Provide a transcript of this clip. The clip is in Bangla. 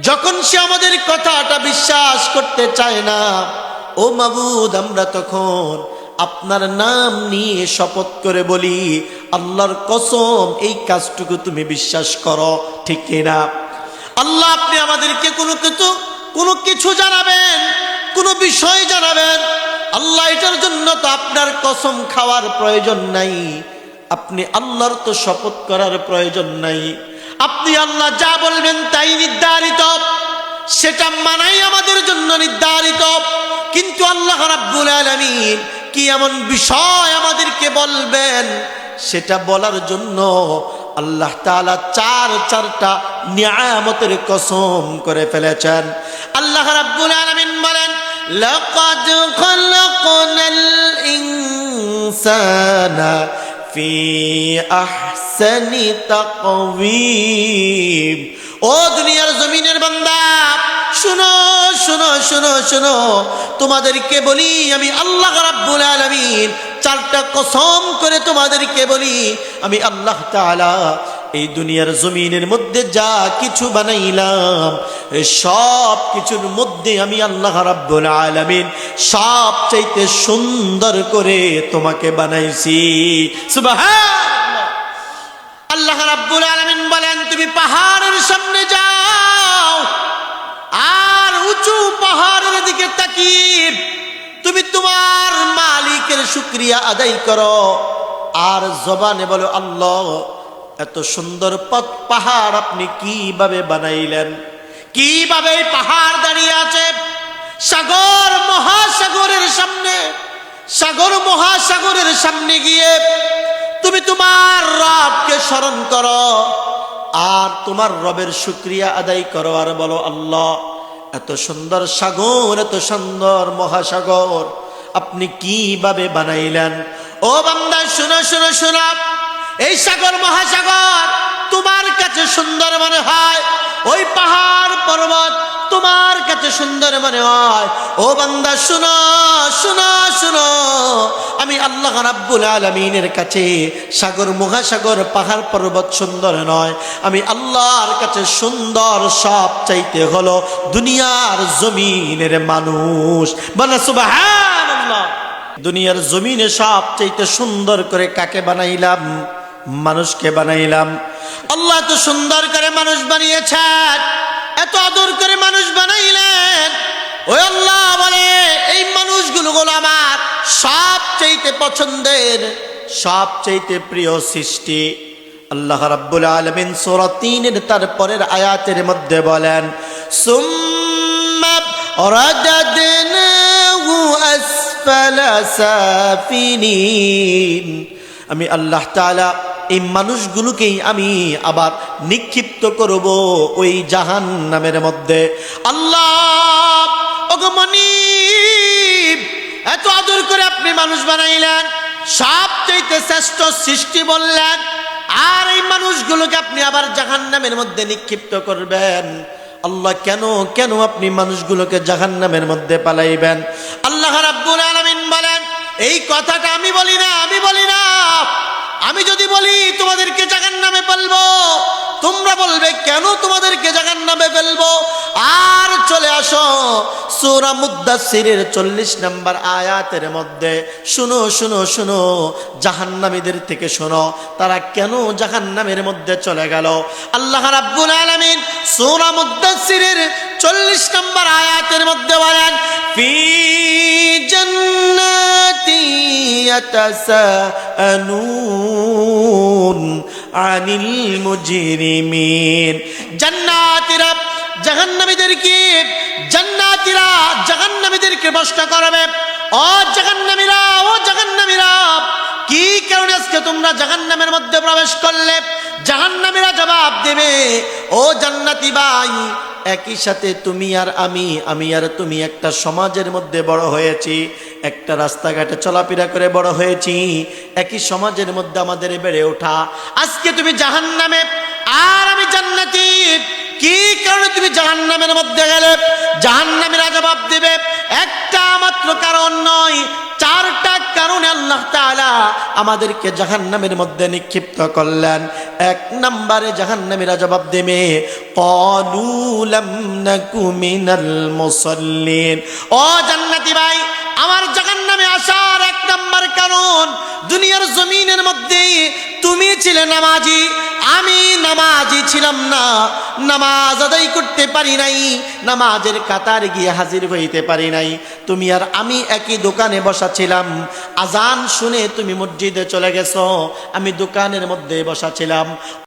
যখন সে আমাদের কথাটা বিশ্বাস করতে চায় না, ও মাবুদ, আমরা তখন আপনার নাম নিয়ে শপথ করে বলি, আল্লাহর কসম এই কাজটুকু তুমি বিশ্বাস করো, ঠিক কিনা? আল্লাহ, আপনি আমাদেরকে কোনো কিছু জানাবেন, কোনো বিষয় জানাবেন, আল্লাহ এটার জন্য তো আপনার কসম খাওয়ার প্রয়োজন নাই, আপনি আল্লাহর তো শপথ করার প্রয়োজন নাই। আপনি আল্লাহ যা বলবেন তাই নির্ধারিত, সেটা মানাই আমাদের জন্য নির্ধারিত। কিন্তু আল্লাহ রাব্বুল আলামিন কি এমন বিষয় আমাদেরকে বলবেন, সেটা বলার জন্য আল্লাহ তাআলা চারটা নিয়ামতের কসম করে ফেলেছেন। আল্লাহ রাব্বুল আলামিন বলেন, লাকাদ খালাকনাল ইনসানা ফি আহসানি তাকওয়িম। ও দুনিয়ার জমিনের বান্দা, শুনো শুনো শুনো শুনো, তোমাদেরকে বলি, আমি আল্লাহ রাব্বুল আলামিন চারটা কসম করে তোমাদেরকে বলি, আমি আল্লাহ তাআলা এই দুনিয়ার জমিনের মধ্যে যা কিছু বানাইলাম, সব কিছুর মধ্যে আমি আল্লাহ রাব্বুল আলামিন সবচাইতে সুন্দর করে তোমাকে বানাইছি। সুবহানাল্লাহ। আল্লাহ রাব্বুল আলামিন বলেন, তুমি পাহাড়ের সামনে যাও আর উঁচু পাহাড়ের দিকে তাকিয়ে তুমি তোমার মালিকের শুকরিয়া আদায় করো, আর জবানে বলো, আল্লাহ এত সুন্দর পাহাড় আপনি কিভাবে বানাইলেন, কিভাবে পাহাড় দাঁড়িয়ে আছে সাগর মহাসাগরের সামনে। সাগর মহাসাগরের সামনে গিয়ে তুমি তোমার রবকে স্মরণ করো আর তোমার রবের শুকরিয়া আদায় করো, আর বলো, আল্লাহ এত সুন্দর সাগর, এত সুন্দর মহাসাগর আপনি কিভাবে বানাইলেন। ও বান্দা, শুনো শুনো শুনো, এই সাগর মহাসাগর তোমার কাছে সুন্দর মনে হয়, ওই পাহাড় পর্বত তোমার কাছে সুন্দর মনে হয়। ও বান্দা, শুনো শুনো শুনো, আমি আল্লাহ রাব্বুল আলামিনের কাছে সাগর মহাসাগর পাহাড় পর্বত সুন্দর নয়, আমি আল্লাহর কাছে সুন্দর সব চাইতে হলো দুনিয়ার জমিনের মানুষ। বলে সুবহানাল্লাহ। দুনিয়ার জমিনে সব চাইতে সুন্দর করে কাকে বানাইলাম? মানুষকে বানাইলাম। আল্লাহ তো সুন্দর করে মানুষ বানিয়েছেন, এত আদর করে মানুষ বানাইলেন। ওই আল্লাহ বলে, এই মানুষগুলো হলো আমার সবচাইতে পছন্দের, সবচাইতে প্রিয় সৃষ্টি। আল্লাহ রাব্বুল আলামিন সূরা ৩-এর তারপরের আয়াতের মধ্যে বলেন, সুম্মা রাদাদনাহু আসফালা সাফিলিন। আমি আল্লাহ তাআলা এই মানুষগুলোকেই আমি আবার নিক্ষিপ্ত করব ওই জাহান্নামের মধ্যে। আল্লাহ, ওগো মনিব, এত আদর করে আপনি মানুষ বানাইলেন, সবচাইতে শ্রেষ্ঠ সৃষ্টি বললেন, আর এই মানুষগুলোকে আপনি আবার জাহান্নামের মধ্যে নিক্ষিপ্ত করবেন। আল্লাহ, কেন কেন আপনি মানুষগুলোকে জাহান্নামের মধ্যে পালাইবেন? আল্লাহ রাব্বুল আলামিন বলেন, এই কথাটা আমি বলি না, আমি বলি না। আমি যদি বলি তোমাদেরকে জাহান্নামে ফেলবো, তোমরা বলবে কেন তোমাদেরকে জাহান্নামে ফেলবো? আর চলে আসো সূরা মুদ্দাসসিরের 40 নম্বর আয়াতের মধ্যে। শুনো শুনো শুনো, জাহান্নামীদের থেকে শোনো, তারা কেন জাহান্নামের মধ্যে চলে গেল। আল্লাহ রাব্বুল আলামিন সূরা মুদ্দাসসিরের 40 নম্বর আয়াতের মধ্যে বলেন, ফি জান্নাতি ইয়াতাসাআলুন আনিল মুজরিমিন। জান্নাতীরা জাহান্নামীদেরকে জাহান্নামীদেরকে প্রশ্ন করবে, ও জাহান্নামীরা, ও জাহান্নামীরা, কি কারণে আজকে তোমরা জাহান্নামের মধ্যে প্রবেশ করলে? জাহান্নামীরা জবাব দেবে, ও জান্নাতি ভাই, একই সাথে তুমি আর আমি আর তুমি একটা সমাজের মধ্যে বড় হয়েছি, একটা রাস্তাঘাটে চলাফেরা করে বড় হয়েছি, একই সমাজের মধ্যে আমাদের বেড়ে ওঠা। আজকে তুমি জাহান্নামে আর আমি জান্নাতি, কি কারণে তুমি জাহান্নামের মধ্যে গেলে? জাহান্নামীরা জবাব দিবে, একটা মাত্র কারণ নয়, চারটা কারণে আল্লাহ তাআলা আমাদেরকে জাহান্নামের মধ্যে নিক্ষিপ্ত করলেন। এক নম্বরে জাহান্নামীরা জবাব দেবে, ক্বালু লাম নাকু মিনাল মুসাল্লিন। ও জান্নাতি ভাই, আমার জাহান্নামে আসার এক নম্বর কারণ, দুনিয়ার জমিনের মধ্যে তুমি ছিলে নামাজি, আমি নামাজি ছিলাম না, নামাজ আদায় করতে পারি নাই, নামাজের কাতার গিয়ে হাজির হইতে পারি নাই। তুমি আর আমি একই দোকানে বসা ছিলাম, আজান শুনে তুমি মসজিদে চলে গেছো, আমি দোকানের মধ্যে বসা ছিলাম।